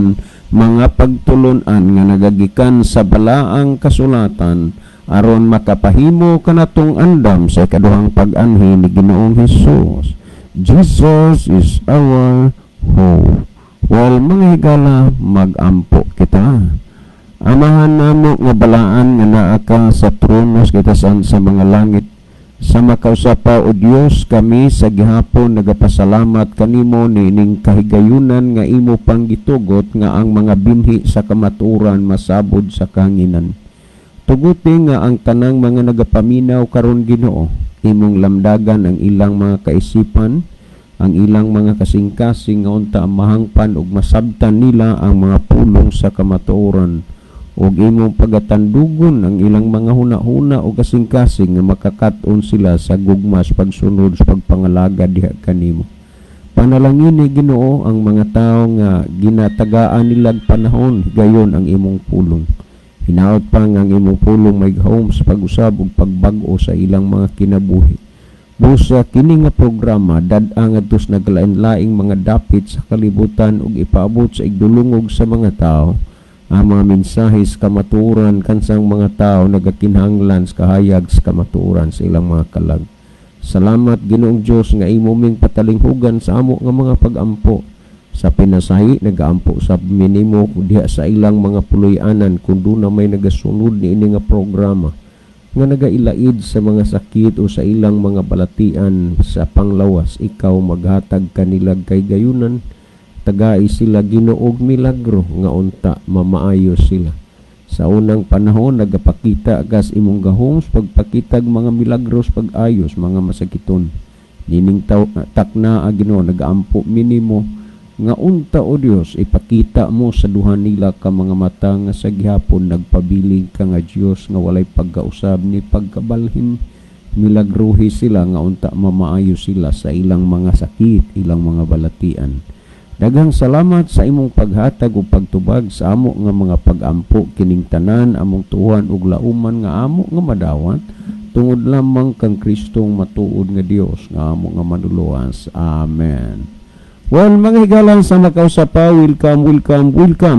tanan mga pagtulunan nga nagagikan sa balaang kasulatan aron makapahimo kanatong andam sa ikaduhang pag-anhi ni Ginoong Hesus. Jesus is our hope. Well, mga higala, mag-ampo kita. Amahan namo nga balaan nga naa ka sa tronos kita sa mga langit. Sa makausapa o Dios, kami sa gihapon nagapasalamat kanimo nining kahigayunan nga imo panggitugot nga ang mga binhi sa kamaturan masabod sa kahanginan. Tuguti nga ang tanang mga nagapaminaw karon Ginoo, imong lamdagan ang ilang mga kaisipan, ang ilang mga kasing-kasing nga unta mahangpan ug masabtan nila ang mga pulong sa kamatuoran ug imong pagatandugon ang ilang mga huna-huna o kasing-kasing nga makakat-on sila sa gugmas pagsunod sa pagpangalaga diha kanimo. Panalangin ni Ginoo ang mga tawo nga ginatagaan nilag panahon gayon ang imong pulong. Hinaot pa nga ang imong pulong may gahom sa pag-usab ug pagbag-o sa ilang mga kinabuhi. Busa kini nga programa dad-a ngadto sa naglain-laing mga dapit sa kalibutan ug ipaabot sa igdulungog sa mga tawo ang mga mensahe sa kamatuoran kansang mga tao nagakinahanglan sa kahayag sa kamatuoran sa ilang mga kalag. Salamat Ginoong Dios nga imo ming patalinghugan sa amo nga mga pag-ampo sa pinasahi nagaampo sa minimo diha sa ilang mga puloy-anan kundo na may nagasunod niini nga programa nga nagailaid sa mga sakit o sa ilang mga balatian sa panglawas. Ikaw maghatag kanilag kay gayunan, tagai sila Ginoo milagro nga unta mamaayo sila. Sa unang panahon nagapakita agas imong gahom pagpakitag mga milagros pag-ayos mga masakiton. Nining takna Ginoo nagaampo minimo nga unta o Dios ipakita mo sa duha nila ka mga mata nga sa gihapon nagpabiling ka nga Dios nga walay pagkausab ni pagkabalhin. Milagruhi sila nga unta mamaayo sila sa ilang mga sakit, ilang mga balatian. Daghang salamat sa imong paghatag ug pagtubag sa amo nga mga pag-ampo kining tanan among tuhan ug lauman nga amo nga madawat tungod lamang kang Kristong matuod nga Dios nga amo nga manuluwas. Amen. Well, mga higalan sa makausapa, welcome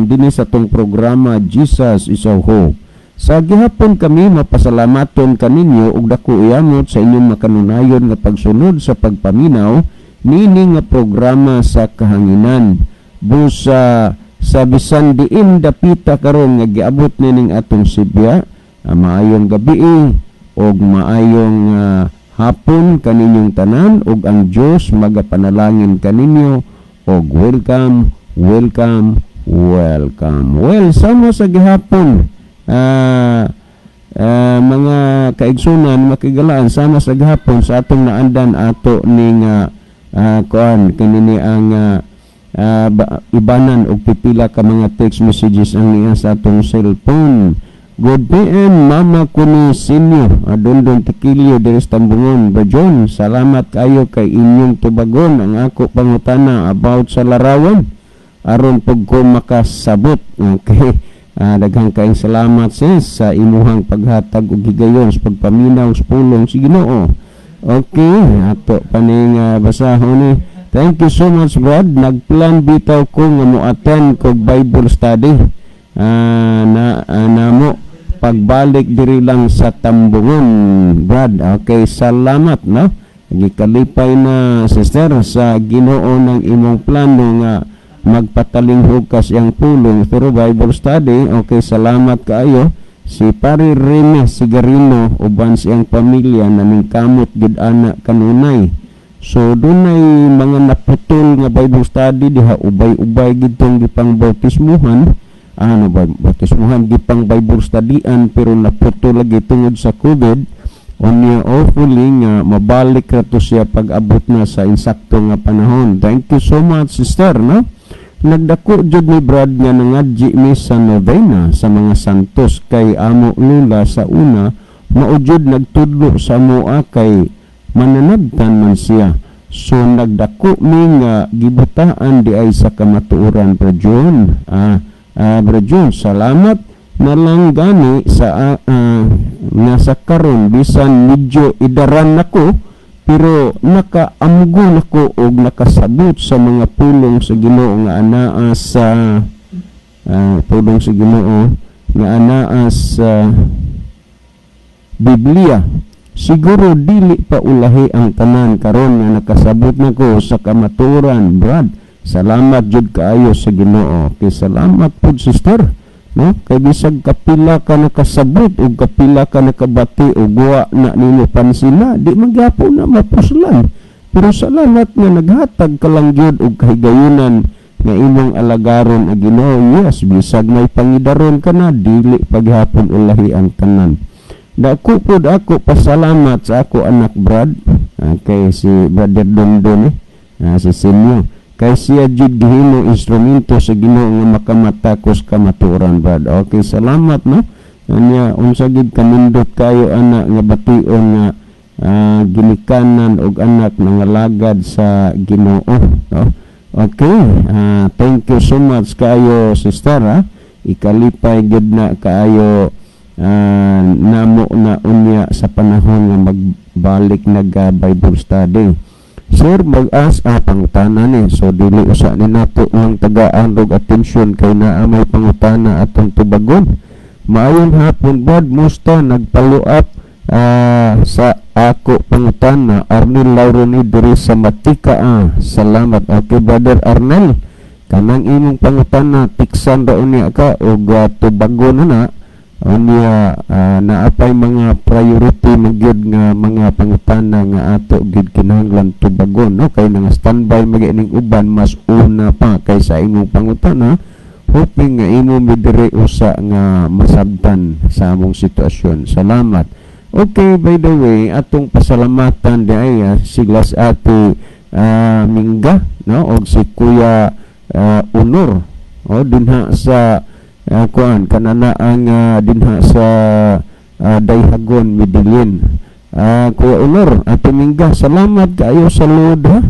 dinhi sa tong programa Jesus is our hope. Sa gihapon kami mapasalamaton kaninyo ug dako iyamot sa inyong makanunayon nga pagsunod sa pagpaminaw nini nga programa sa kahanginan. Busa sa bisan diin dapita karon nga giabot nining atong sibya, maayong gabi og maayong hapon kaninyong tanan ug ang Dios magapanalangin kaninyo og welcome. Well, sama sa gihapon mga kaigsunan makigalaan sama sa gihapon sa atong naandan ato ning kanini ang ibanan og pipila ka mga text messages ang niya sa atong cellphone. Good PM Mama Kuni Sinyo Adondon Tikilyo diri sa Tambungon Bajon. Salamat kayo kay inyong tubagon ang ako pangutana about sa larawan aron pug ko makasabot. Okay. Daghang kaayong salamat sa imuhang paghatag og higayon sa pagpaminaw sa pulong si Ginoo. Okay, ato paning basahon ni. Thank you so much, Brad. Nagplan bitaw ko nga mo-attend kog Bible study. Namo pagbalik diri lang sa Tambungon, Brad. Okay, salamat, no? Gikalipay na sister sa Ginoo ng imong plano nga magpatalinghog kas yang pulong through Bible study. Okay, salamat kaayo. Si Pari Rene Sigarino uban siyang pamilya naming kamot gid ana kanunay. So dunay mga naputol nga Bible study diha ubay-ubay gid tong gipang bautismuhan. Bautismuhan gipang Bible studyan pero naputol lagi tungod sa COVID. Onya hopefully nga mabalik ra to siya pag-abot na sa insakto nga panahon. Thank you so much, sister, no? Nagdako jud ni Brad nga nangadji mi sa novena sa mga santos kay amo lula sa una maujud nagtudlo sa moa kay mananabtan man siya. So nagdako mi nga gibutaan di ay sa kamatuoran, Brajon. Brajon, salamat na lang gani sa nasa karon bisan medyo idaran nako pero nakaamgo nako og nakasabot sa mga pulong sa Ginoo nga anaa sa pudong sa Ginoo nga anaa sa Biblia. Siguro dili pa ulahi ang tanan karon nga nakasabot nako sa kamaturan, Brad. Salamat jud kaayo sa Ginoo. Kay salamat pud sister, no? Kay bisag kapila ka nakasabot o kapila ka nakabati o guwa na nimo pansila, di magyapon na mapuslan. Pero salamat nga naghatag ka lang gyud og kahigayunan nga imong alagaron ang Ginoo. Yes, bisag may pangidaron ka na, dili paghapon ulahi ang tanan. Dako pod ako pasalamat sa ako anak Brad, kay si Brother Dondon si Sinyo. Kay siya jud gihimo instrumento sa Ginoo nga makamatakos kamaturan, Brad. Okay, salamat no. Anya unsa gid kanindot kayo anak nga bation nga ginikanan og anak nangalagad sa Ginoo, no? Okay, thank you so much kayo sister. Ikalipay gid na kaayo namo na unya sa panahon nga magbalik Bible study. Sir, mag-as pangutana ni. So dili usa ni nato lang tagaan og atensyon kay naa may pangutana atong tubagon. Maayong hapon, Brad. Musta nagfollow up sa ako pangutana Arnel Lauroni diri sa Matika. Salamat. Okay, Brother Arnel, kanang imong pangutana tiksan ra unya ka og tubagon na unya naapay mga priority magyud nga mga pangutana nga ato gid kinahanglan tubagon, no? Kay nang standby magining uban mas una pa kaysa imong pangutana, hoping nga imo midiri usa nga masabtan sa among sitwasyon. Salamat. Okay, by the way, atong pasalamatan di ay siglas ati Mingga, no? Og si Kuya Unor dinha sa kuan kanana ang dinha sa Dayhagon, Midilin. Kuya Unor at Mingga, salamat kaayo sa load nga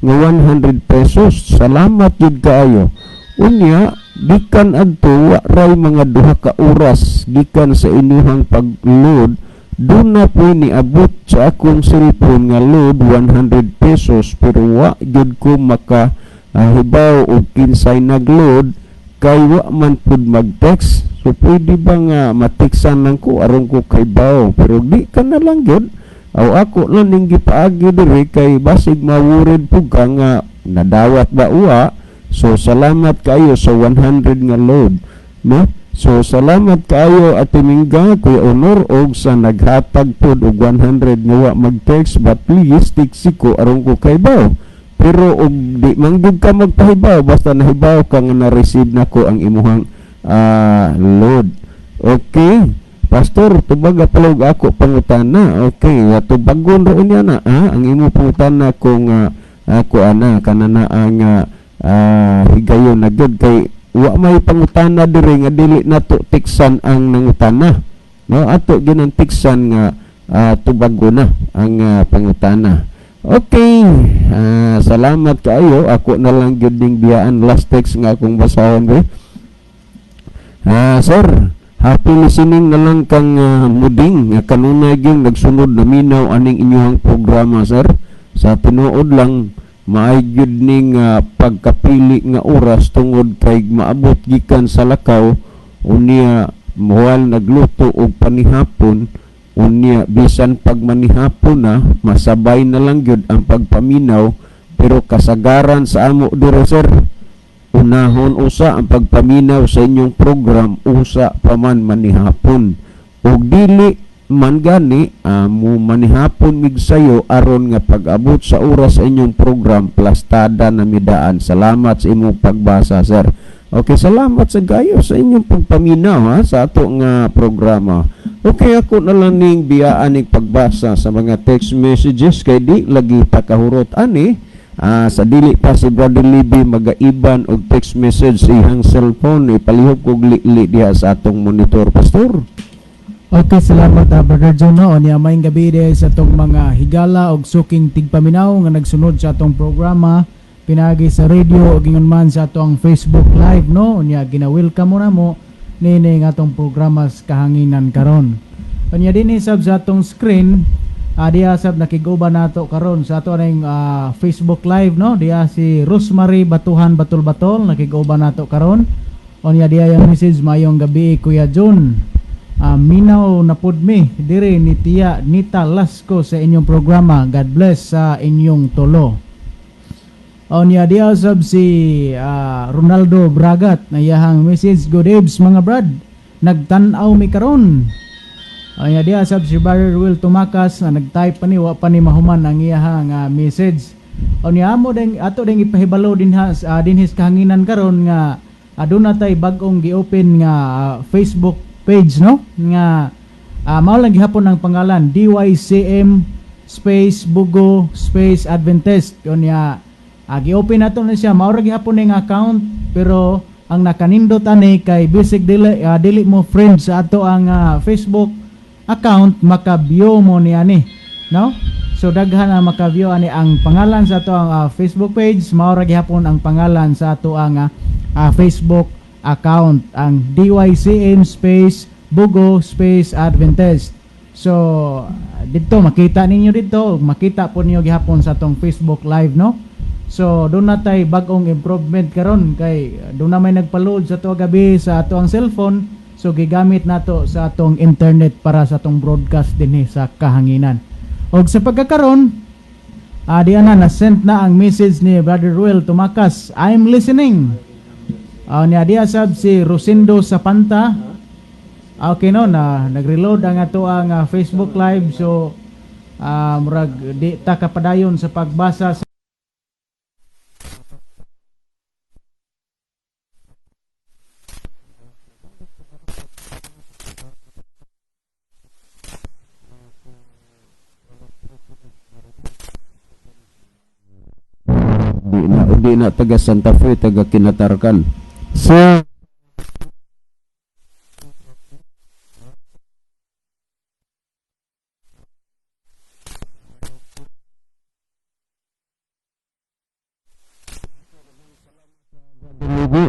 100 pesos. Salamat jud kaayo. Unya gikan adto wa ray mga duha ka oras gikan sa inyong pag-load, doon na po niabot sa akong cellphone nga load 100 pesos pero wa jud ko maka hibaw og kinsay nag-load kay wa man pud mag-text. So pwede ba nga matiksan lang ko aron ko kay baw, pero di ka na lang yun aw ako lang ning gipaagi diri kay basig mawurid pug ka nga nadawat ba uwa. So salamat kayo sa 100 nga load, no? So salamat kayo Ate Mingga, Kuya Honor, og sa naghatag pod og 100 nga wa mag-text, but please tiksi ko aron ko kay baw. Pero og di manggid ka magpahibaw basta nahibaw ka nga na-receive nako ang imuhang load. Okay, Pastor, tubag apalog ako pangutana. Okay, tubagon ro niya na ang imo pangutana kung ako ana kanana ang higayon na gyud kay wa may pangutana diri nga dili nato tiksan ang nangutana, no? Ato ginang tiksan nga tubago na ang pangutana. Okay, salamat kaayo. Ako na lang gyud ning biyaan last text nga akong basahon ri. Sir, happy listening na lang kang muding nga kanunay gyud nagsunod na minaw aning inyong programa, sir. Sa tinuod lang maay gyud ning pagkapili nga oras tungod kay maabot gikan sa lakaw unya muwal nagluto og panihapon. Unya bisan pag manihapon na masabay na lang gyud ang pagpaminaw, pero kasagaran sa amo diri, sir, unahon usa ang pagpaminaw sa inyong program usa pa man manihapon, ug dili man gani mo manihapon migsayo aron nga pag-abot sa oras sa inyong program plastada na midaan. Salamat sa imong pagbasa, sir. Okay, salamat sa gayo sa inyong pagpaminaw sa ato nga programa. Okay, ako na lang ning biyaan ning pagbasa sa mga text messages kay di lagi pakahurot ani. Sa dili pa si Brother Libby magaiban og text message sa iyang cellphone, ipalihog kog li diha sa atong monitor, Pastor. Okay, salamat Brother Jono. Niya maayong gabi diha sa atong mga higala og suking tigpaminaw nga nagsunod sa atong programa pinagi sa radio ug ingon man sa atong Facebook Live, no? Niya gina-welcome mo na mo nini nga atong programa sa kahanginan karon. Kanya dinhi sab sa atong screen, diya sab nakiguban nato karon sa ato ning Facebook Live, no? Diya si Rosemary Batuhan Batol-Batol nakiguban nato karon. Onya diya yung message, mayong gabi Kuya John. Minaw na pud mi dire ni Tia Nita Lasco sa inyong programa. God bless sa inyong tulo. Onya diya sab si Ronaldo Bragat na iyahang message, good eves mga brad. Nagtan-aw mi karon. Onya diya sab si Brother Will Tumakas na nag-type pa ni wa pa ni mahuman ang iyahang message. Onya amo ding ato ding ipahibalo dinhis kahanginan karon nga aduna tay bag-ong gi-open nga Facebook page, no, nga mao lang gihapon ang pangalan DYCM space Bugo space Adventist. Unya gi-open nato na siya, mao ra gihapon ning account, pero ang nakanindot ani kay basic dili mo friend sa ato ang Facebook account, maka-view mo ni ani, no. So daghan na maka-view ani ang pangalan sa ato ang Facebook page, mao ra gihapon ang pangalan sa ato ang Facebook account, ang DYCM space Bugo space Adventist. So dito makita ninyo, dito makita po niyo gihapon sa atong Facebook live, no. So doon na tay bag-ong improvement karon, kay doon na may nagpa-load sa to gabi sa ato ang cellphone, so gigamit nato sa atong internet para sa atong broadcast dinhi sa kahanginan. Og sa pagkakaron diyan na send na ang message ni Brother Will Tumakas, I'm listening. Niya diya sab si Rosindo Sapanta. Okay no, na nag-reload ang ato ang Facebook live, so murag di ta kapadayon sa pagbasa sa di na taga Santa Fe, taga Kinatarkan. So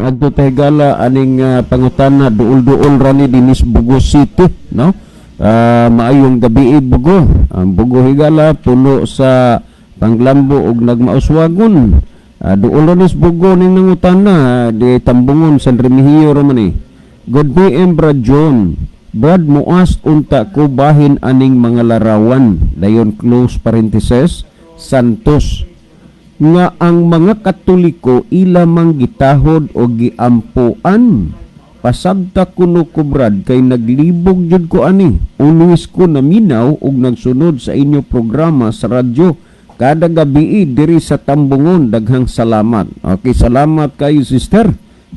adto tay gala aning pangutana duol-duol rani dinis Bugo City, no. Maayong gabi Bugo. Ang Bugo higala puno sa panglambo og nagmauswagon. Duol ranis Bugo ning nangutana di Tambungon San Remigio ra man ni. Good PM Brad John. Brad muas unta ko bahin aning mga larawan. Dayon close parenthesis Santos. Nga ang mga Katoliko ilamang gitahod o giampuan. Pasabta kuno ko Brad kay naglibog jud ko ani. Always ko naminaw og nagsunod sa inyo programa sa radyo kada gabi diri sa Tambungon. Daghang salamat. Okay, salamat kayo sister,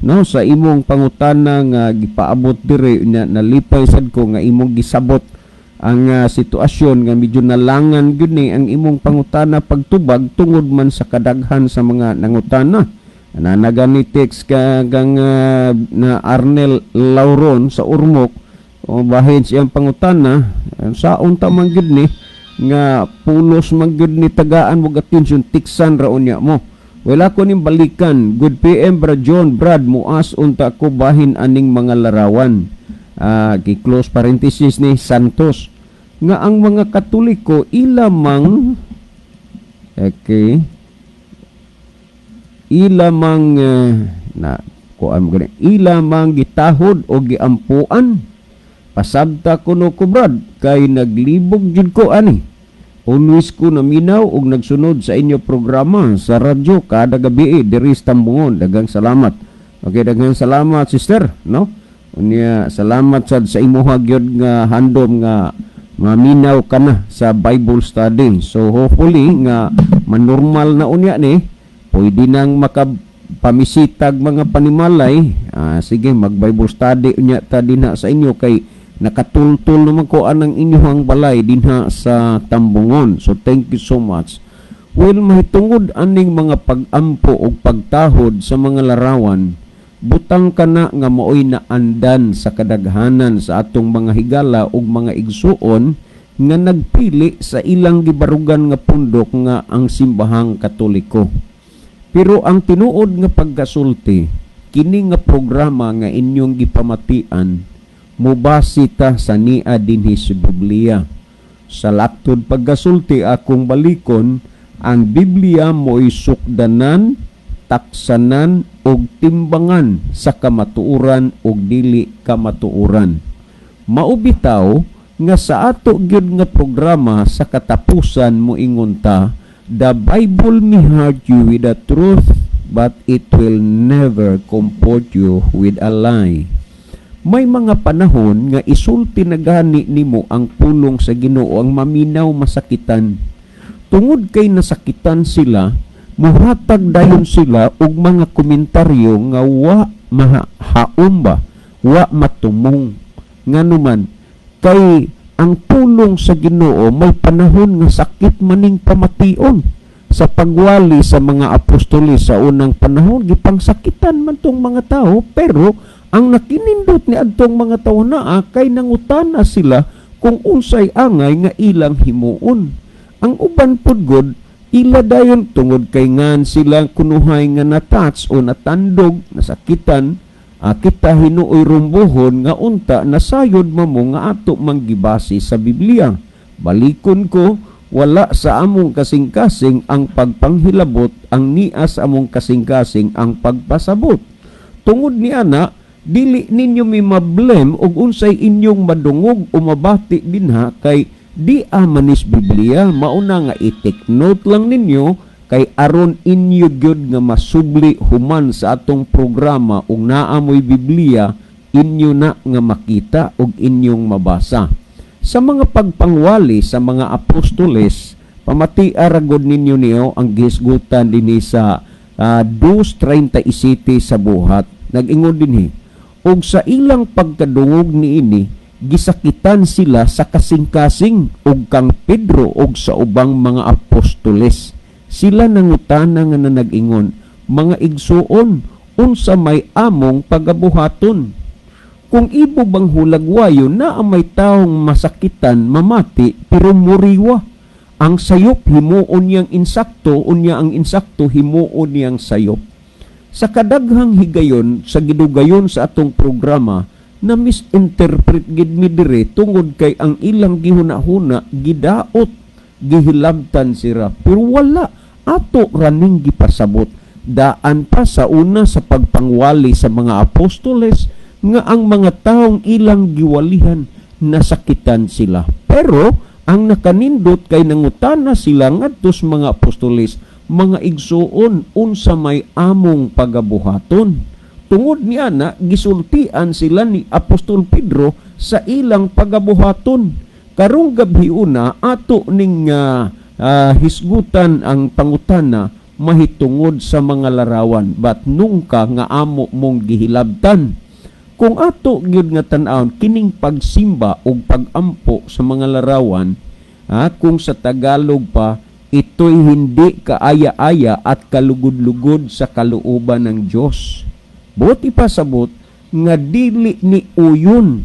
no, sa imong pangutana nga gipaabot diri na nalipay sad ko nga imong gisabot ang sitwasyon nga medyo nalangan gyud ni ang imong pangutana pagtubag tungod man sa kadaghan sa mga nangutana. Nanagani text kagang na Arnel Lauron sa Urmok o bahin siyang pangutana sa unta man gyud ni nga pulos man gyud ni tagaan mo atensyon tiksan ra unya mo. Wala ko ning balikan. Good PM Brad John, Brad muas unta ko bahin aning mga larawan. Close parenthesis ni Santos nga ang mga Katoliko ilamang ilamang gitahod o giampuan. Pasabta kuno ko Brad kay naglibog jud ko ani. Always ko naminaw og nagsunod sa inyo programa sa radyo kada gabi diri sa Tambungon. Daghang salamat. Okay, daghang salamat sister, no. Unya salamat sad sa imuha gyud nga handom nga maminaw ka na sa Bible study. So hopefully nga manormal na unya ni, pwede nang makapamisitag mga panimalay. Sige, mag Bible study unya ta dinha sa inyo kay nakatultul naman ko anang inyong balay dinha sa Tambungon. So thank you so much. Well, mahitungod aning mga pag-ampo o pagtahod sa mga larawan, butang ka na nga maoy naandan sa kadaghanan sa atong mga higala o mga igsuon nga nagpili sa ilang gibarugan nga pundok nga ang simbahang Katoliko. Pero ang tinuod nga pagkasulti, kini nga programa nga inyong gipamatian, mubasita sa nia dinhi sa Biblia. Sa laktod pagkasulti akong balikon, ang Biblia mo'y sukdanan, taksanan, og timbangan sa kamatuoran ug dili kamatuoran. Maubitaw nga sa ato gyud nga programa sa katapusan moingon ta, the Bible may hurt you with the truth, but it will never comfort you with a lie. May mga panahon nga isulti na gani nimo ang pulong sa Ginoo ang maminaw masakitan. Tungod kay nasakitan sila, muhatag dayon sila og mga komentaryo nga wa mahaumba, wa matumong. Nganuman, kay ang pulong sa Ginoo may panahon nga sakit maning pamation. Sa pagwali sa mga apostoles sa unang panahon, gipangsakitan man tong mga tao, pero ang nakinindot ni adtong mga tao naa kay nangutana sila kung unsay angay nga ilang himuon. Ang uban pud god ila dayon tungod kay ngan sila kunuhay nga natouch o natandog, nasakitan, kita hinuoy rumbuhon nga unta nasayod mamo nga ato manggibasi sa Biblia. Balikon ko, wala sa among kasing-kasing ang pagpanghilabot, ang nias among kasing-kasing ang pagpasabot. Tungod ni ana, dili ninyo mi mablem og unsay inyong madungog o mabati dinha kay di amanis Biblia. Mauna nga i-take note lang ninyo kay aron inyo gyud nga masubli human sa atong programa ug naamoy Biblia, inyo na nga makita ug inyong mabasa. Sa mga pagpangwali sa mga apostoles, pamati aragod ninyo niyo ang gisgutan dinhi sa 2:37 sa buhat. Nag-ingon dinhi, og sa ilang pagkadungog niini, gisakitan sila sa kasing-kasing og kang Pedro og sa ubang mga apostoles. Sila nangutana nga nag-ingon, mga igsuon, unsa may among pagabuhaton? Kung ibo bang hulagwayo na ang may taong masakitan, mamati, pero muriwa. Ang sayop himuon niyang insakto, unya ang insakto himuon niyang sayop. Sa kadaghang higayon, sa gidugayon sa atong programa, na misinterpret gid mi dire tungod kay ang ilang gihuna-huna, gidaot, gihilabtan sira. Pero wala, ato raning gipasabot. Daan pa sa una sa pagpangwali sa mga apostoles, nga ang mga taong ilang giwalihan nasakitan sila. Pero ang nakanindot kay nangutana sila ngadtos mga apostoles, mga igsuon, unsa may among pagabuhaton? Tungod niya na gisultian sila ni Apostol Pedro sa ilang pagabuhaton. Karong gabi una ato ning hisgutan ang pangutana mahitungod sa mga larawan, but nungka nga amo mong gihilabtan. Kung ato gyud nga tan-awon kining pagsimba o pagampo sa mga larawan, kung sa Tagalog pa, ito'y hindi kaaya-aya at kalugod-lugod sa kalooban ng Diyos. Buti pa sabot nga dili ni uyon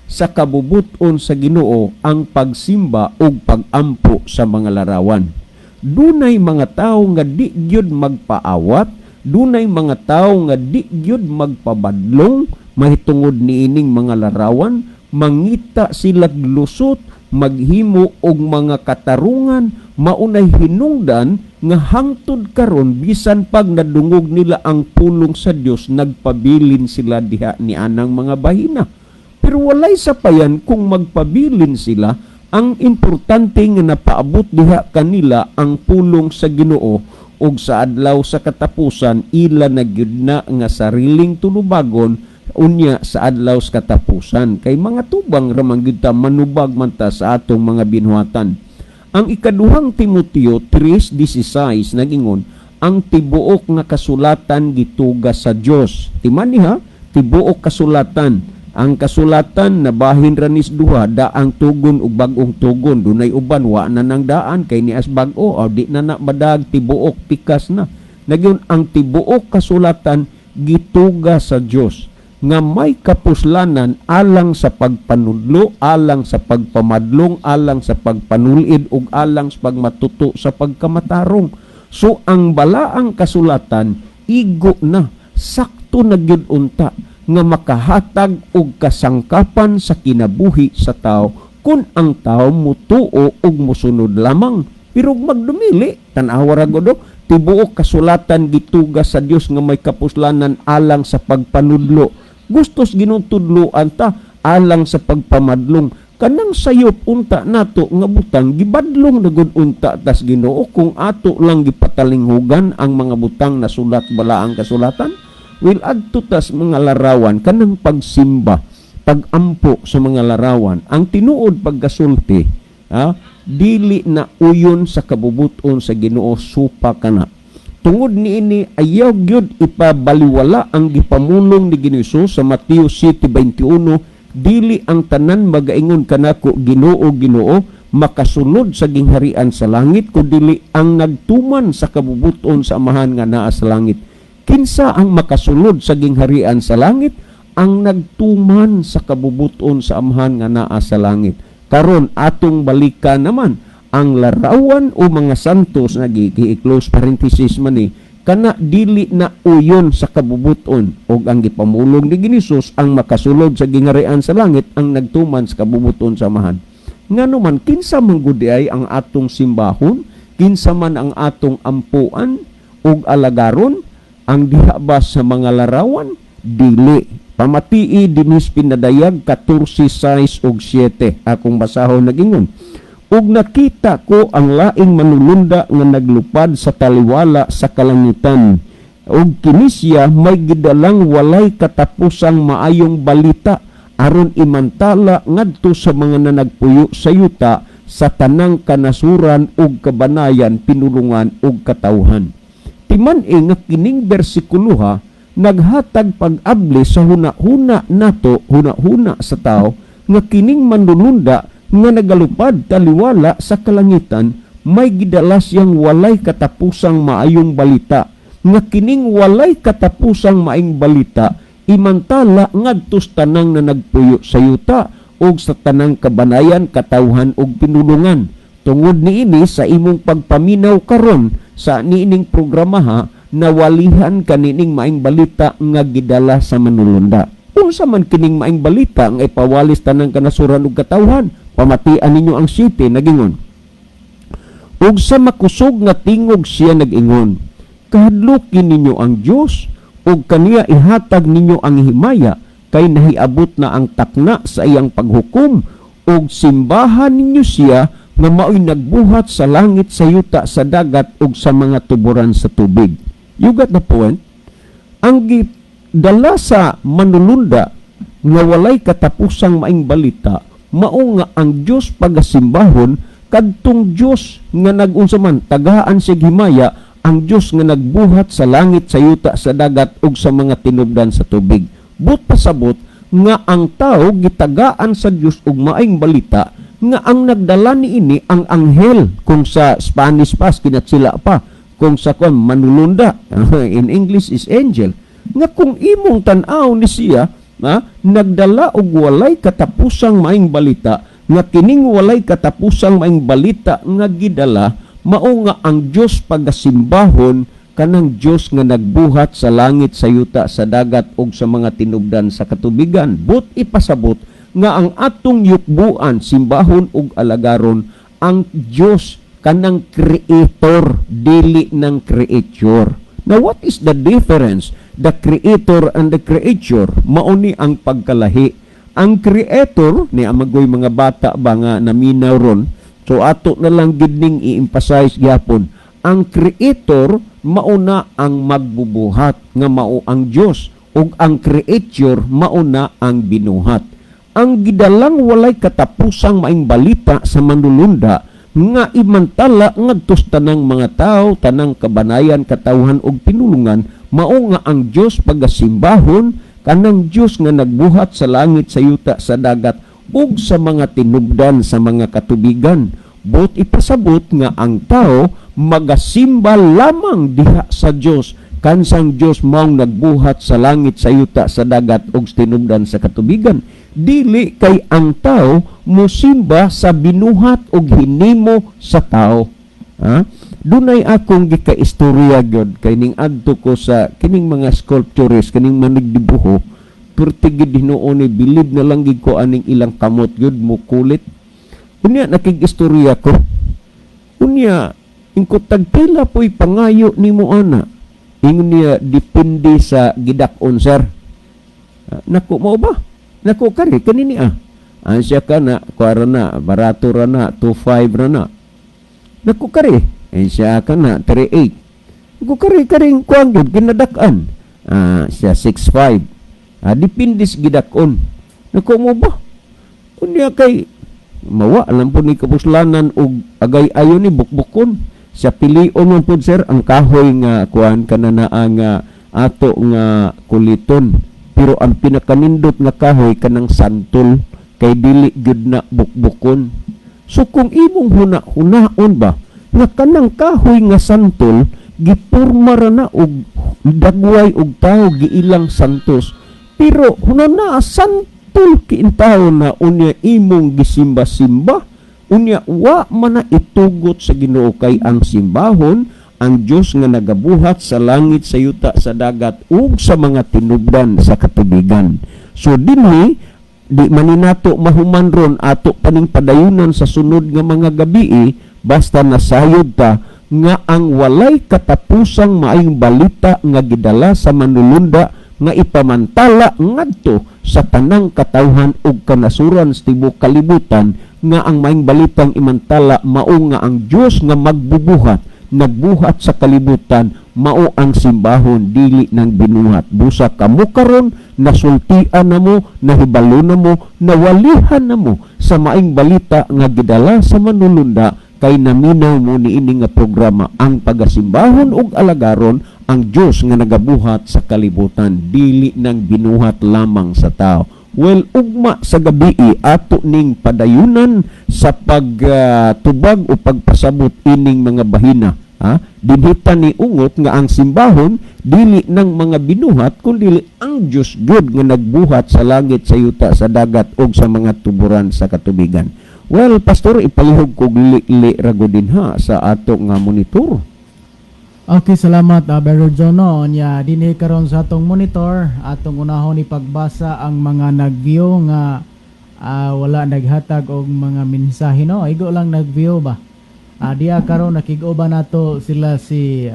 sa kabubuton sa Ginoo ang pagsimba o pagampo sa mga larawan. Dunay mga tao nga di gyud magpaawat, dunay mga tao nga di gyud magpabadlong mahitungod niining mga larawan, mangita sila lusot, maghimo og mga katarungan, maunay hinungdan nga hangtod karon bisan pag nadungog nila ang pulong sa Dios, nagpabilin sila diha ni anang mga bahina. Pero walay sapayan kung magpabilin sila, ang importante nga napaabot diha kanila ang pulong sa Ginoo ug sa adlaw sa katapusan ila na gyud na nga sariling tulubagon unya sa adlaw sa katapusan. Kay mga tubang ramang gyud ta manubag man ta sa atong mga binuhatan. Ang ikaduhang Timoteo 3:16 nagingon, ang tibuok nga kasulatan gituga sa Dios. Timani tibuok kasulatan. Ang kasulatan na bahin ranis duha, daang tugon ug bag-ong tugon. Dunay uban wa na nang daan kay nias bag-o o di na madag tibuok pikas na. Nagyon ang tibuok kasulatan gituga sa Dios nga may kapuslanan alang sa pagpanudlo, alang sa pagpamadlong, alang sa pagpanulid ug alang sa pagmatuto sa pagkamatarong. So ang balaang kasulatan igo na sakto na gyud unta nga makahatag og kasangkapan sa kinabuhi sa tao kung ang tao mutuo og musunod lamang. Pero magdumili, tan-awa ra godo, tibuok kasulatan gituga sa Dios nga may kapuslanan alang sa pagpanudlo. Gustos ginutudloan ta alang sa pagpamadlong. Kanang sayop unta nato nga butang gibadlong na gud unta tas Ginoo kung ato lang gipatalinghugan ang mga butang na sulat balaang kasulatan. Will adto tas mga larawan kanang pagsimba, pagampo sa mga larawan. Ang tinuod pagkasulti, dili na uyon sa kabubuton sa Ginoo supa kana. Tungod niini ayaw gyud ipabaliwala ang gipamulong ni Ginoo sa Mateo 7:21, dili ang tanan magaingon kanako Ginoo Ginoo makasulod sa gingharian sa langit kundi ang nagtuman sa kabubuton sa Amahan nga naa sa langit. Kinsa ang makasulod sa gingharian sa langit? Ang nagtuman sa kabubuton sa Amahan nga naa sa langit. Karon atong balikan naman ang larawan o mga santos na gi-close parenthesis man ni kana dili na uyon sa kabubuton og ang gipamulong ni Ginoo ang makasulod sa gingharian sa langit ang nagtuman sa kabubuton sa Amahan. Ngano man kinsa man gud ay ang atong simbahon, kinsa man ang atong ampuan og alagaron, ang diha ba sa mga larawan? Dili. Pamatii dinis pinadayag 14:6 ug 7 akong basahon nagingon. Ug nakita ko ang laing manulunda nga naglupad sa taliwala sa kalangitan. Ug kini siya may gidalang walay katapusang maayong balita aron imantala ngadto sa mga nanagpuyo sa yuta sa tanang kanasuran ug kabanayan, pinulungan ug katawhan. Timan nga kining bersikulo naghatag pag-abli sa huna-huna nato, huna-huna sa tao, nga kining manlulunda nga nagalupad taliwala sa kalangitan, may gidala siyang walay katapusang maayong balita. Nga kining walay katapusang maayong balita, imantala ngadtos tanang na nagpuyo sa yuta, o sa tanang kabanayan, katawhan ug pinulungan. Tungod niini sa imong pagpaminaw karon sa niining programa nawalihan kanining maing balita nga gidala sa manulunda. Unsa man kining maing balita nga ipawalis tanang kanasuran ug katawhan, pamatian ninyo ang sipi nagingon. Ug sa makusog nga tingog siya nagingon, kahadlukin ninyo ang Dios ug kaniya ihatag ninyo ang himaya kay nahiabot na ang takna sa iyang paghukom ug simbahan ninyo siya nga mao'y nagbuhat sa langit, sa yuta, sa dagat ug sa mga tuburan sa tubig. You got the point? Ang dala sa manulunda nga walay katapusang maing balita mao nga ang Dios pagasimbahon kadtong Dios nga nag-unsa man tagaan sig himaya, ang Dios nga nagbuhat sa langit, sa yuta, sa dagat ug sa mga tinubdan sa tubig. But pasabot nga ang tao gitagaan sa Dios og maayong balita nga ang nagdala niini ang anghel, kung sa Spanish pas kinatsila pa, kung sa manulunda in English is angel, nga kung imong tan-aw ni siya nagdala og walay katapusang maayong balita, nga kining walay katapusang maayong balita nga gidala mao nga ang Dios pagasimbahon, kanang Dios nga nagbuhat sa langit, sa yuta, sa dagat ug sa mga tinubdan sa katubigan. But ipasabot nga ang atong yukbuan, simbahon ug alagaron ang Dios kanang creator, dili ng creature. Now what is the difference? The creator and the creature, mauni ang pagkalahi. Ang creator ni amagoy mga bata ba nga naminaw ron, so ato na lang gid ning i-emphasize gyapon, ang creator mauna ang magbubuhat nga mao ang Dios, ug ang creature mauna ang binuhat. Ang gidalang walay katapusang maing balita sa manulunda nga imantala ngadtos tanang mga tao, tanang kabanayan, katawhan ug pinulungan, mao nga ang Dios pagasimbahon, kanang Dios nga nagbuhat sa langit, sa yuta, sa dagat ug sa mga tinubdan sa mga katubigan. But ipasabot nga ang tao magasimba lamang diha sa Dios, kansang Dios maong nagbuhat sa langit, sa yuta, sa dagat ug tinubdan sa katubigan. Dili kay ang tao musimba sa binuhat ug hinimo sa tao. Dunay akong gikaistorya gyud kay ning adto ko sa kining mga sculptures, kining manigdibuho, pertigid hinuon ni bilib na lang gid ko aning ilang kamot gyud mo kulit. Unya nakigistorya ko. Unya Ingko tagpila po'y pangayo ni mo ana. Ingon niya, depende sa gidakon, sir. Naku, mo ba? Naku, kari, kanini Ansya ka na, kuwara na, barato ra na, 2.5 ra na. Naku, kari, ansya ka na, 3.8. Naku, kari, kuwang yun, kinadakan. Siya 6.5. Depende sa gidakon. Naku, mo ba? Kunya kay, mawa, alam po ni kapuslanan, o agay ayo ni bukbukon. Sa pilion mo po, sir, ang kahoy nga kuan ka na ang ato nga kuliton. Pero ang pinakanindot nga kahoy kanang santol kay dili gyud na bukbukon. So kung imong hunaon ba nga kanang kahoy nga santol gipurma ra na og dagway og tao giilang santos. Pero hunana santol kiintaw na unya imong gisimba-simba. Unya, wa man na itugot sa Ginoo kay ang simbahon, ang Diyos nga nagabuhat sa langit, sa yuta, sa dagat, ug sa mga tinubdan sa katubigan. So, dinhi, di maninato mahuman ron ato paning padayunan sa sunod nga mga gabi, basta nasayod ta nga ang walay katapusang maayong balita nga gidala sa manulunda nga ipamantala ngadto sa tanang katawhan ug kanasuran sa tibuok kalibutan nga ang maayong balitang imantala mao nga ang Dios nga magbubuhat nagbuhat sa kalibutan mao ang simbahon dili nang binuhat busa kamo karon nasultian namo nahibalo namo nawalihan namo sa maayong balita nga gidala sa manulunda kay naminaw mo niini nga programa ang pagasimbahon ug alagaron ang Dios nga nagabuhat sa kalibutan dili nang binuhat lamang sa tao. Well, ugma sa gabi ato ning padayunan sa pagtubag o pagpasabot ining mga bahina. Dinhita ni ungot nga ang simbahon dili ng mga binuhat kundi ang Dios Gud nga nagbuhat sa langit, sa yuta, sa dagat ug sa mga tuburan sa katubigan. Well, pastor, ipalihog kog li rago din sa ato nga monitor. Okay, salamat Brother John. Nya dinhi karon sa atong monitor, atong unahon ni pagbasa ang mga nag-view nga wala naghatag og mga mensahe no. Igo lang nag-view ba. Diya karon nakig-uban nato sila si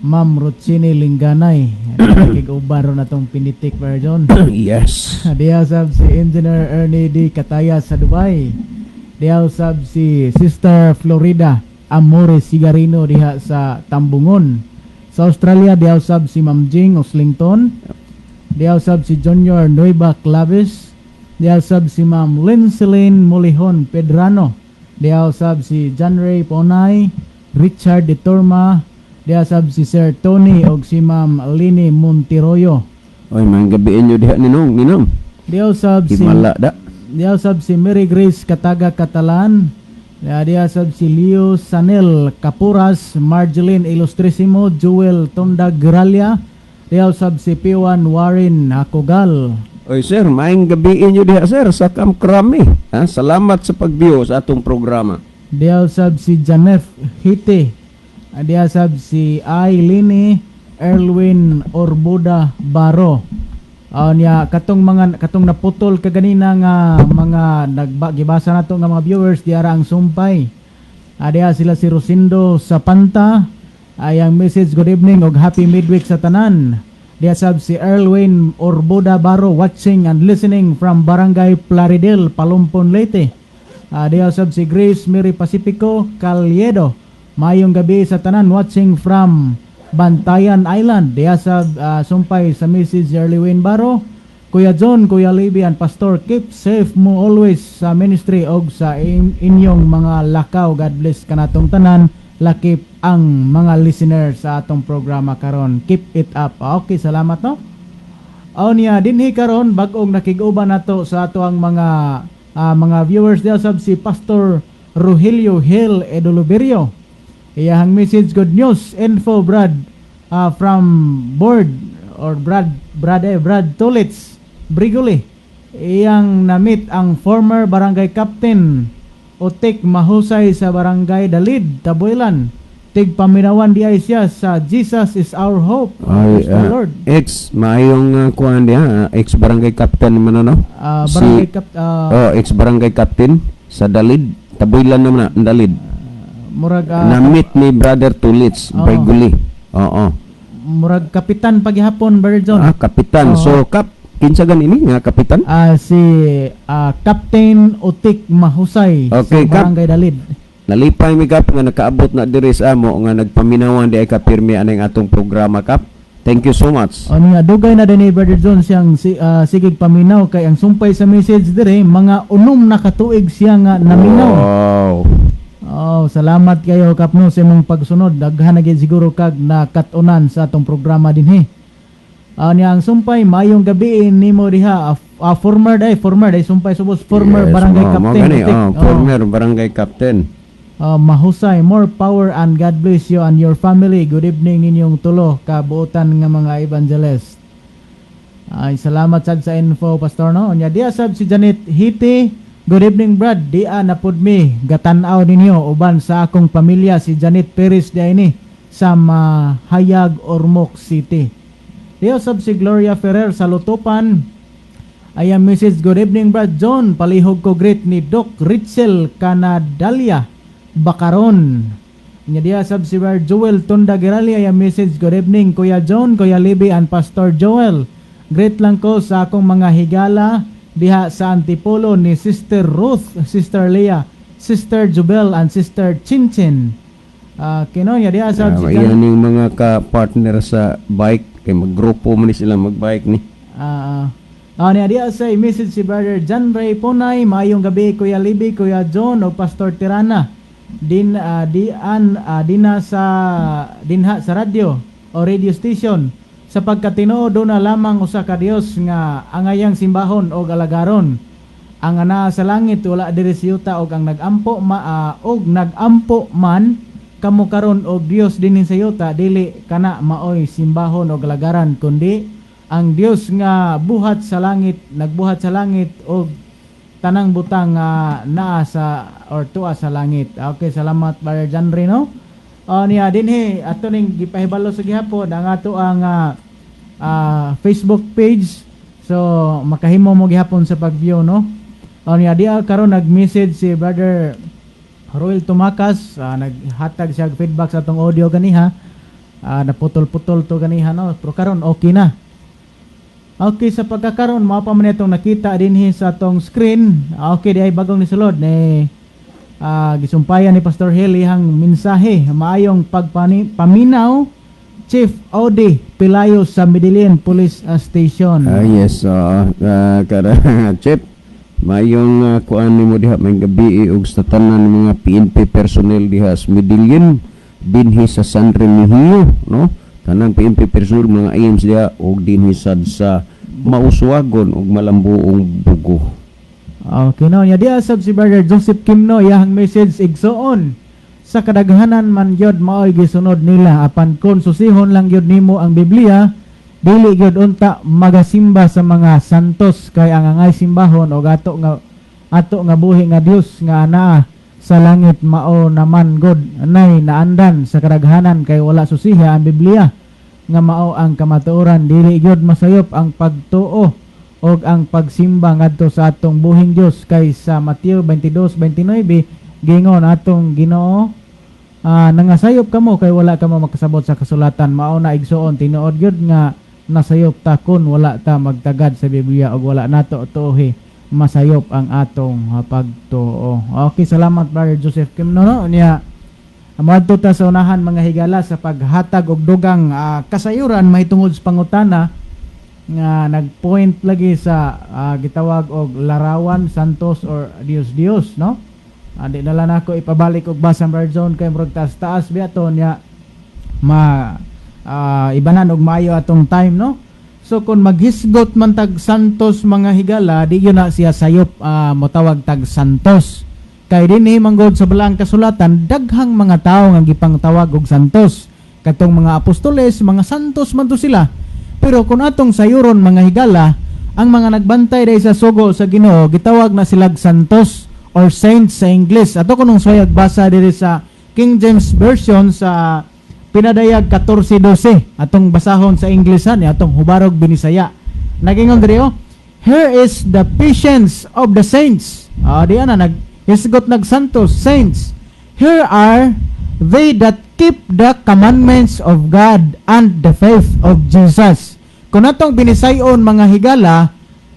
Ma'am Rutsini Linganay. Nakig-uban ron atong pinitik version. Yes. Diya sab si Engineer Ernie D. Kataya sa Dubai. Diya sab si Sister Florida Amores Sigarino diha sa Tambungon. Sa Australia, diyausab si Ma'am Jing Oslington. Diyausab si Junior Nueva Claves. Diyausab si Ma'am Linceline Molihon Pedrano. Diyausab si John Ray Ponay, Richard De Torma. Diyausab si Sir Tony og si Ma'am Lini Montiroyo. Oy, manggabiin nyo diha ninong. Diyausab si Himala da. Diyausab si Mary Grace Kataga Catalan. Diyausab si Leo Sanel Capuras, Marjeline Ilustrisimo, Joel Tondag Gralia. Diyausab si Piwan Warren Hakogal. Oy sir, maayong gabiin nyo diha sir sa Camp Krami. Salamat sa pag-view sa atong programa. Diyausab si Janef Hite. Diyausab si Ailini Erwin Orbuda Baro. Nya katong naputol kaganina nga mga gibasa nato nga mga viewers diara ang sumpay. Diya sila si Rosindo Sapanta. Ayang message, good evening og happy midweek sa tanan. Diya sab si Erwin Orbuda Baro watching and listening from Barangay Plaridel, Palumpon, Leyte. Diya sab si Grace Mary Pacifico Caliedo. Mayong gabi sa tanan watching from Bantayan Island. Diya sa sumpay sa Mrs. Erlywin Baro. Kuya John, Kuya Libby and Pastor, keep safe mo always sa ministry og sa inyong mga lakaw. God bless kanatong tanan. Lakip ang mga listeners sa atong programa karon. Keep it up. Okay, salamat no. Niya dinhi karon bag-ong nakig-uban nato sa ato ang mga viewers diya sab si Pastor Rogelio Hill Edoloberio. Iyahang message, good news, info Brad from board or Brad Tolitz Brigoli. Iyang namit ang former barangay captain Otik Mahusay sa barangay Dalid, Tabuelan. Tigpaminawan di ay siya sa Jesus is our hope. Ay, Lord. Maayong kuhan diha, ex-barangay captain man ano? Barangay ex-barangay captain sa Dalid, Tabuelan naman na, Dalid. murag Na-meet ni Brother Tulits, Oo. Bayguli. Oo. murag kapitan paghihapon, Brother John. Kapitan. Oo. So, kinsa ganini nga kapitan? Si Captain Utik Mahusay Okay, sa Barangay Dalid. Nalipay mi kap nga nakaabot na diri sa amo nga nagpaminawan di ay kapirmi aning atong programa kap. Thank you so much. O niya, dugay na din ni Brother John siyang sigig paminaw kay ang sumpay sa message dire mga unom na katuig siya nga naminaw. Wow. Oh, salamat kayo kapno sa imong pagsunod. Daghan na gid siguro kag nakatunan sa atong programa dinhi. Niya ang sumpay mayong gabi nimo diha former day sumpay subos former Yes, barangay mo captain. gani, Utik. former barangay captain. Mahusay, more power and God bless you and your family. Good evening ninyong tulo kabuotan nga mga evangelist. Ay salamat sad sa info pastor no. Nya diya sab si Janet Hiti. Good evening Brad. Diya napud mi gatan-aw ninyo uban sa akong pamilya si Janet Perez diya ini sa Mahayag, Ormoc City. Diya sab si Gloria Ferrer sa Lutupan. Ayang message, good evening Brad John. Palihog ko greet ni Doc Ritzel Canadalia Bakaron. Nya diya sab si Brad Joel Tunda Gerali. Ayang message, good evening Kuya John, Kuya Libby and Pastor Joel. Greet lang ko sa akong mga higala diha sa Antipolo ni Sister Ruth, Sister Leah, Sister Jubel and Sister Chinchin. Kino nya diya sab si Iyan yung mga ka-partner sa bike kay maggrupo man sila magbike ni. niya diya sa message si Brother John Ray Ponay. Maayong gabi Kuya Libby, Kuya John o Pastor Tirana. Dinha sa radyo o radio station sapagkat tinuod na lamang usa ka Dios nga angayang simbahon o alagaron. Ang ana sa langit wala diri sa yuta og ang nagampo man kamo karon og Dios dinhi sa yuta dili kana maoy simbahon o alagaran kundi ang Dios nga buhat sa langit, nagbuhat sa langit og tanang butang naa sa or tuwa sa langit. Okay, salamat Brother John Reno. Niya dinhi ato ning gipahibalo sa gihapon ang ato ang Facebook page. So makahimo mo gihapon sa pag-view no. Niya diya karon nag-message si Brother Roel Tumakas, naghatag siya feedback sa atong audio ganiha. Naputol-putol to ganiha no, pero karon okay na. Okay, sa pagkakaroon mao pa man itong nakita dinhi sa atong screen. Okay, di ay bagong nisulod ni gisumpayan ni Pastor Hill ihang mensahe maayong paminaw Chief Audi Pilayo sa Medellin Police Station. Yes, kada Chip, mayong kuan nimo diha may gabi og sa tanan ng mga PNP personnel diha sa Medellin dinhi sa San Remigio, no? Tanang PNP personnel mga IMs diha og dinhi sad sa Mauswagon og Malambuong Bugo. Okay, no, nya diya sab si Brother Joseph Kimno iyang message igsoon sa kadaghanan man yod maoy gisunod nila apan kon susihon lang yod nimo ang Biblia dili gyud unta magasimba sa mga santos kay ang angay simbahon og ato nga buhi nga Dios nga anaa sa langit mao naman god nay naandan sa kadaghanan kay wala susiha ang Biblia nga mao ang kamatuoran dili gyud masayop ang pagtuo og ang pagsimba ngadto sa atong buhing Dios kay sa Mateo 22:29 gingon atong Ginoo nangasayop kamo kay wala kamo makasabot sa kasulatan mao na igsuon tinuod gyud nga nasayop ta kun wala ta magtagad sa Biblia og wala nato tuohi masayop ang atong pagtuo. Okay, salamat Brother Joseph Kimno no niya. Amadto ta sa unahan mga higala sa paghatag og dugang kasayuran mahitungod sa pangutana nga nagpoint lagi sa gitawag og larawan Santos or Dios no. Di na lang ako ipabalik og basa Brother John kay murag taas biaton niya ibanan og maayo atong time no. So kung maghisgot man tag Santos mga higala di yun na siya sayop motawag tag Santos. Kay dinhi manggod sa balaang kasulatan daghang mga tawo nga gipangtawag og santos. Katong mga apostoles, mga santos man to sila. Pero kung atong sayuron mga higala, ang mga nagbantay dai sa sugo sa Ginoo gitawag na silag santos or saints sa English. Ato kunong soyag basa diri sa King James version sa pinadayag 14:12. Atong basahon sa Englishan atong hubarog binisaya. Nagingon diri here is the patience of the saints. Di ana hisgot nagsantos saints. Here are they that keep the commandments of God and the faith of Jesus. Kung natong binisayon mga higala,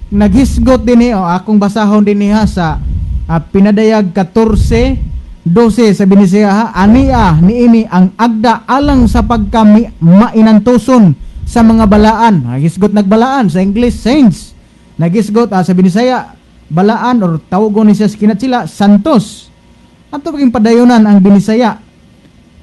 naghisgot din o akong basahon din niya sa pinadayag 14:12 sa binisaya ha, aniya niini ang agda alang sa pagkami mainantuson sa mga balaan. Naghisgot nagbalaan sa English saints. Naghisgot sa binisaya balaan or tawagon ni siya kinat sila santos. Ato paging padayunan ang binisaya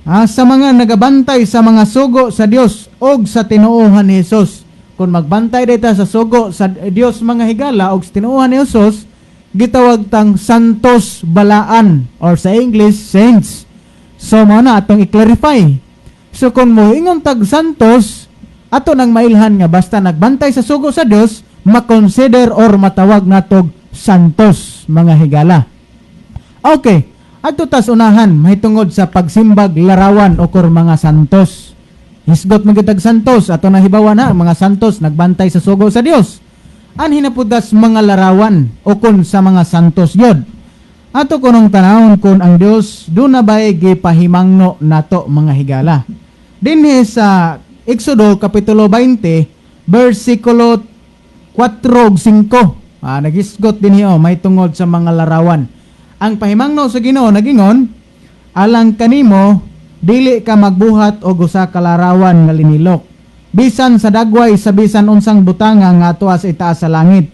sa mga nagabantay sa mga sugo sa Dios og sa tinuohan ni Hesus. Kung magbantay dita sa sugo sa Dios mga higala og sa tinuohan ni Hesus, gitawag tang santos balaan or sa English saints. So mao na atong i-clarify. So kung mo ingon tag santos, ato nang mailhan nga basta nagbantay sa sugo sa Dios, makonsider or matawag natog santos mga higala. Okay, ato tas unahan mahitungod sa pagsimbag larawan okor mga santos. Hisgot magitag santos ato nahibawan na mga santos nagbantay sa sugo sa Dios. An hinapudas mga larawan okon sa mga santos yod. Ato kunong tanawon kun ang Dios do na bay gipahimangno nato mga higala. Dinhi sa Exodo kapitulo 20 bersikulo 4 ug 5. Naghisgot din hiyo may tungod sa mga larawan. Ang pahimangno sa Ginoo nagingon, alang kanimo dili ka magbuhat og usa ka larawan nga linilok. Bisan sa dagway sa bisan unsang butanga nga atuwa sa itaas sa langit.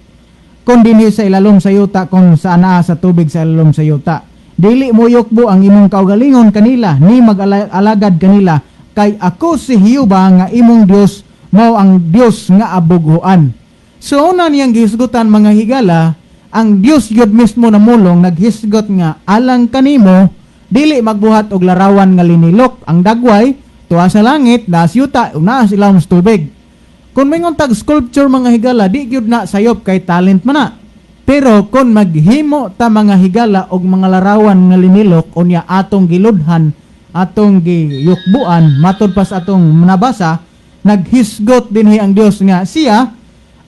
Kun dinhi sa ilalom sa yuta kung saan naa sa tubig sa ilalom sa yuta. Dili mo yukbo ang imong kaugalingon kanila ni mag-alagad kanila kay ako si Hiyuba nga imong Dios mao ang Dios nga abughuan. So una niyang gihisgutan mga higala, ang Dios yun mismo na mulong naghisgot nga alang kanimo dili magbuhat og larawan nga linilok ang dagway tuwa sa langit naas yuta ug naas ilawom sa tubig. Kung mingon tag sculpture mga higala di gyud na sayop kay talent man na. Pero kung maghimo ta mga higala og mga larawan nga linilok unya atong giludhan atong giyukbuan matud pas atong nabasa naghisgot dinhi ang Dios nga siya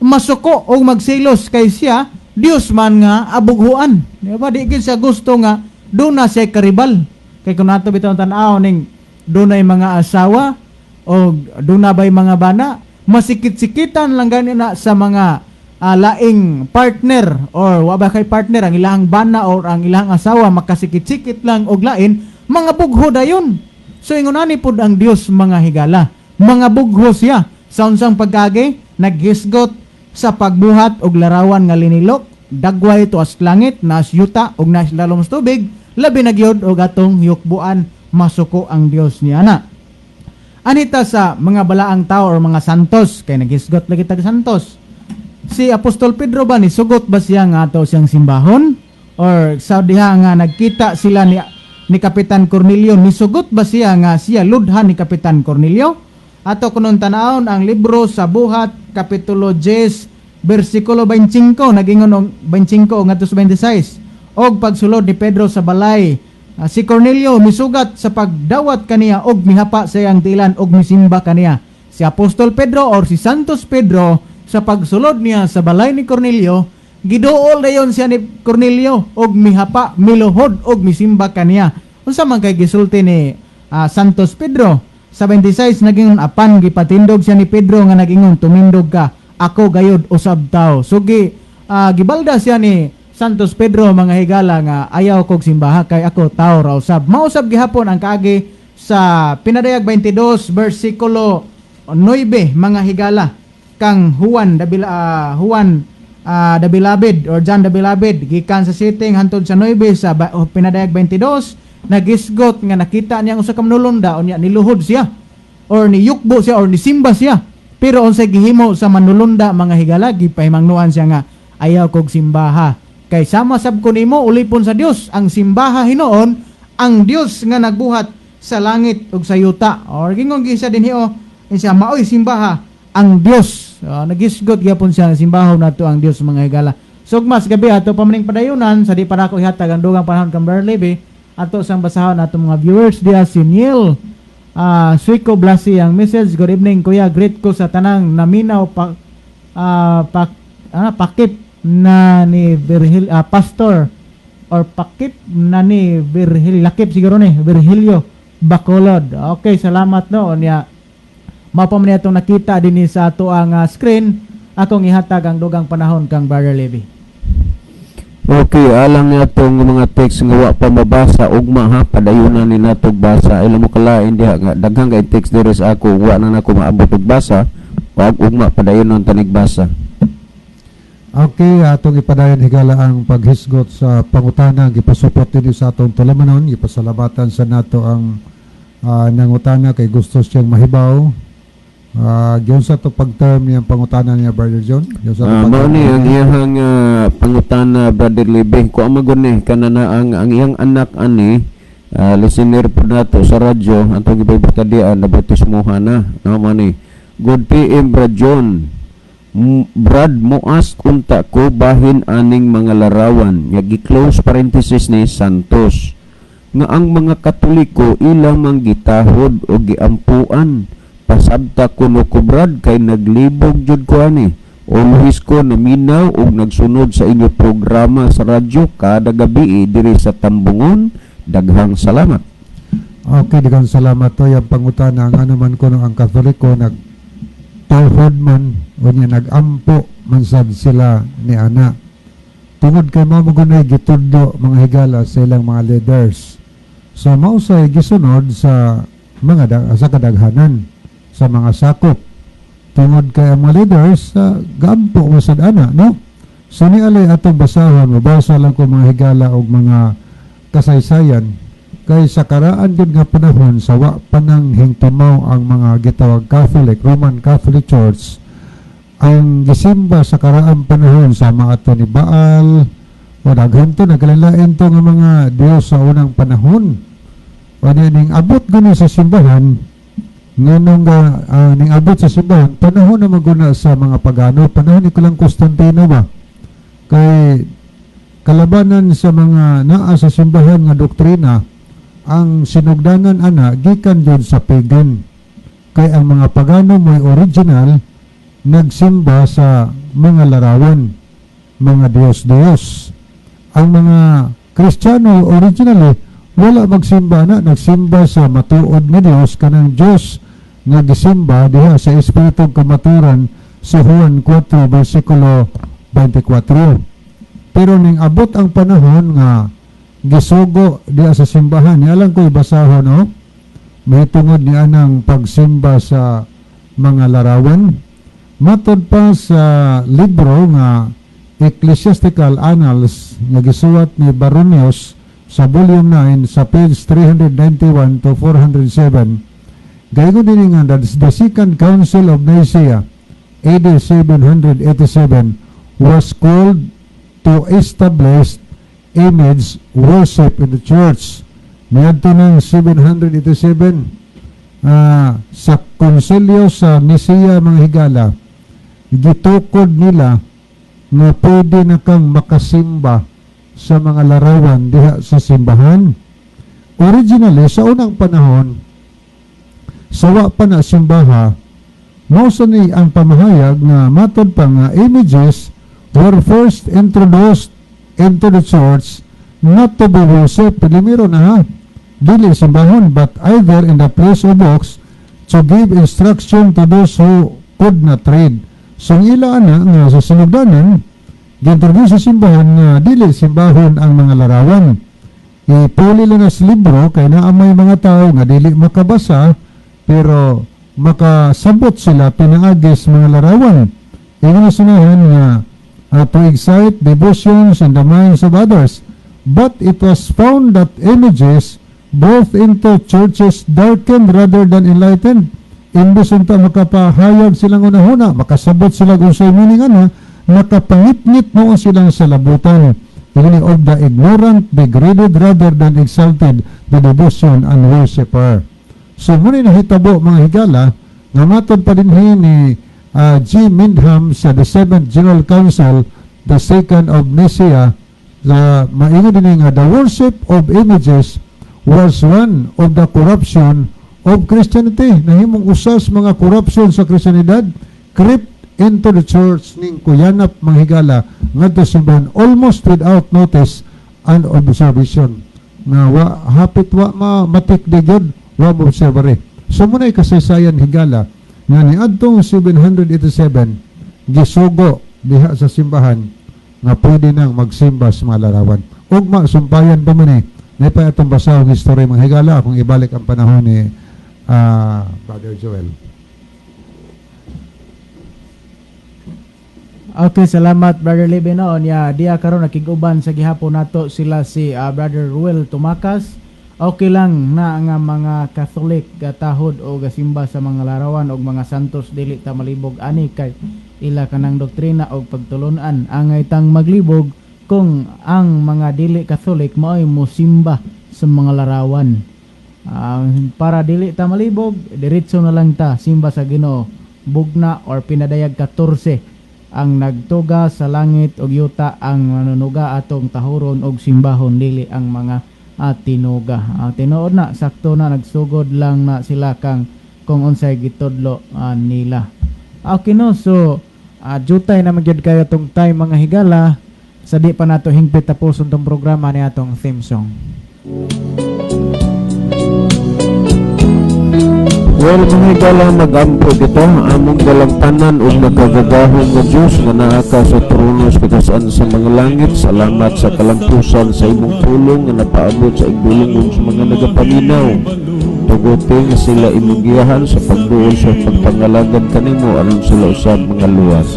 masuko o magselos kay siya Dios man nga abughuan. Di ba? Di gid siya gusto nga doon na siya karibal. Kay kung nato bitaw tan-aw ning doon ay mga asawa o doon na ba'y mga bana, masikit-sikitan lang gani na sa mga laing partner or waba kay partner ang ilang bana or ang ilang asawa makasikit-sikit lang og lain, mga bugho dayon. So ingonani pud ang Dios mga higala. Mga bugho siya. Sa unsang pagkagi, naghisgot sa pagbuhat og larawan nga linilok, dagway tuas langit, nas yuta og nas lalom sa tubig, labi na gyud og atong yukbuan masuko ang Dios niya na. Anita sa mga balaang tao or mga santos, kay naghisgot lagi tag santos. Si Apostol Pedro ba ni sugot ba siya nga ato siyang simbahon or sa diha nga nagkita sila ni Kapitan Cornelio, ni sugot ba siya nga siya ludhan ni Kapitan Cornelio? Ato kunon tanawon ang libro sa Buhat kapitulo 10 bersikulo 25 nagingon og 25 ngadto sa 26 og pagsulod ni Pedro sa balay si Cornelio misugat sa pagdawat kaniya og mihapa sa iyang tilan og misimba kaniya. Si Apostol Pedro or si Santos Pedro sa pagsulod niya sa balay ni Cornelio giduol dayon siya ni Cornelio og mihapa miluhod og misimba kaniya. Unsa man kay gisulti ni Santos Pedro? Sa 26 nagingon apan gipatindog siya ni Pedro nga nagingon tumindog ka ako gayud usab tao. So gibalda siya ni Santos Pedro mga higala nga ayaw kog simbaha kay ako tao ra usab. Mausab gihapon ang kaagi sa pinadayag 22 bersikulo 9 mga higala kang Juan the Beloved or John the Beloved gikan sa sitting hantod sa 9 sa pinadayag 22 nagisgot nga nakita niya usa ka manulunda unya niluhod siya or niyukbo siya or nisimba siya pero unsay gihimo sa manulunda mga higala gipahimangnuan siya nga ayaw kog simbaha kay sama sab ko nimo ulipon sa Dios ang simbaha hinoon ang Dios nga nagbuhat sa langit ug sa yuta or gingon gisa dinhi siya maoy simbaha ang Dios nagisgot gyapon siya simbaho nato ang Dios mga higala. Sugmas gabi ato pamaning padayunan sa di pa nako ihatag ang dugang panahon kang Berlebe ato sang basahon ato mga viewers diya si Neil Suico Blasi ang message. Good evening kuya, greet ko sa tanang naminaw pakip na ni Pastor or Pakip na ni Virgilio, lakip siguro ni Virgilio Bacolod. Okay, salamat no. Nya mao pa man itong nakita dinhi sa ato ang screen. Akong ihatag ang dugang panahon kang Brother Levi. Okay, alam niya itong mga text nga wa pa mabasa, ugma ha, padayunan ni natog basa. Ilan mo kalain diha nga, daghang kay text diri sa ako, wa na nako maabot og basa, wag ugma padayunan tanig basa. Okay, atong ipadayon higala ang paghisgot sa pangutana gipasupot dinhi sa atong tulamanon, gipasalamatan sa nato ang nangutana kay gusto siyang mahibaw. Giyon sa to pag-term niyang pangutana niya Brother John. Mao ni ang iyang pangutana Brother Levi, ko amagon ni kanana ang iyang anak ani listener po nato sa radyo atong gibabutadian na bautismohan na. Mao ni Good PM Brad John. Brad moas kunta ko bahin aning mga larawan nga gi-close parenthesis ni Santos nga ang mga Katoliko ilang manggitahod o giampuan pasabta kuno ko Brad kay naglibog jud ko ani o luhis ko na minaw og nagsunod sa inyo programa sa radyo kada gabi diri sa Tambungon. Daghang salamat. Okay, daghang salamat to yung pangutana nga naman ko ang Katoliko nagtawhod man o niya nagampo man sad sila ni ana. Tungod kay mao magunay gitudo mga higala sa ilang mga leaders. So mao say gisunod sa mga sa kadaghanan sa mga sakop. Tungod kay ang mga leaders gaampo mo sad ana, no? So ni alay atong basahon, mabasa lang ko mga higala og mga kasaysayan kay sa karaan gud nga panahon sa wa pa nang hingtumaw ang mga gitawag Catholic, Roman Catholic Church. Ang gisimba sa karaan panahon sama ato ni Baal o daghan to nagkalain to nga mga Dios sa unang panahon. O ning abot gani sa simbahan nganong ning abot sa simbahan panahon na maguna sa mga pagano, panahon ni kulang Constantino ba kay kalabanan sa mga naa sa simbahan nga doktrina ang sinugdanan ana gikan jud sa pagan kay ang mga pagano mo'y original nagsimba sa mga larawan, mga Diyos-Diyos. Ang mga Kristiyano originally wala magsimba na, nagsimba sa matuod nga Dios kanang Dios nga gisimba diha sa Espiritong Kamaturan sa Juan 4 versikulo 24. Pero ning abot ang panahon nga gisugo diha sa simbahan, alang ko ibasahon no? May tungod ni anang pagsimba sa mga larawan. Matod pa sa libro nga Ecclesiastical Annals nga gisuwat ni Baronius sa volume 9 sa page 391 to 407. Gayon din nga the Second Council of Nicaea AD 787 was called to establish image worship in the church. Niadto ng 787 sa konselyo sa Nicaea mga higala, gitukod nila na pwede na kang makasimba sa mga larawan diha sa simbahan. Originally, sa unang panahon, sawa pa na simbaha, mausa ni ang pamahayag na matod pa nga images were first introduced into the church not to be worshipped. Pilimiro na ha, dili simbahan, but either in the place of books to give instruction to those who could not read. So ila na nga sa sinugdanan gintroduce sa simbahan nga dili simbahon ang mga larawan. Ipuli lang sa libro kay naamay mga tao nga dili makabasa pero makasabot sila pinaagis mga larawan. Ingon na sunahan nga to excite devotions in the minds of others. But it was found that images both into churches darkened rather than enlightened. Imbes unta makapahayag silang unahuna, makasabot sila kung sa'y meaning na, nakapangit-ngit mo silang sa labutan. Ini of the ignorant, degraded rather than exalted the devotion and worshipper. So muna nahitabo mga higala, nga matod pa din ni G. Mindham sa the 7th General Council, the 2nd of Nicaea, maingon din nga the worship of images was one of the corruption of Christianity. Nahimong usas mga corruption sa Kristiyanidad, crept into the church ning kuyanap mga higala ngadto simbahan almost without notice and observation na hapit matik di gyud wa mo observare. So munay kasaysayan higala nga ni adtong 787 gisugo diha sa simbahan nga pwede nang magsimba sa mga larawan. Ugma sumpayan pa man na pa atong basahong history mga higala kung ibalik ang panahon ni Brother Joel. Okay, salamat Brother Libby noon. Diya karon nakiguban sa gihapon nato sila si Brother Ruel Tumakas. Okay lang na nga mga Catholic gatahod o gasimba sa mga larawan o mga santos dili ta malibog ani kay ila kanang doktrina o pagtulunan. Angay tang maglibog kung ang mga dili Catholic mao'y mosimba sa mga larawan. Para dili ta malibog, diretso na lang ta simba sa Ginoo. Bugna or pinadayag 14 ang nagtuga sa langit og yuta ang manunuga atong tahuron og simbahon dili ang mga tinuga. Tinuod na sakto na nagsugod lang na sila kung unsay gitudlo nila. Okay no, so jutay na magyud kayo tong time mga higala sa di pa nato hingpit tapuson tong programa ni atong theme song. Well, mga higala, mag-ampo dito among dalangtanan o nagagagahon ng Diyos na naaka sa tronos katasan sa mga langit. Salamat sa kalampusan sa imong tulong na napaabot sa igdulungon sa mga nagapaminaw. Tuguti nga sila imong giyahan sa pagduol sa pagpangalagad kanimo alang sila usab mga luwas.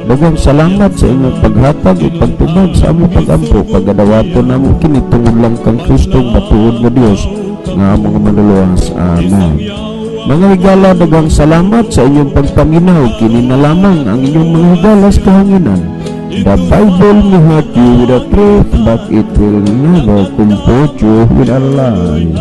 Daghang salamat sa imong paghatag o pagtubag sa among pag-ampo. Pagadawaton namo kini tungod lang kang Kristong matuod nga Dios nga among manuluwas. Amen. Mga higala, daghang salamat sa inyong pagpaminaw. Kini na lamang ang inyong mga higala sa kahanginan. The Bible may hurt you with a truth, but it will never comfort you with a lie.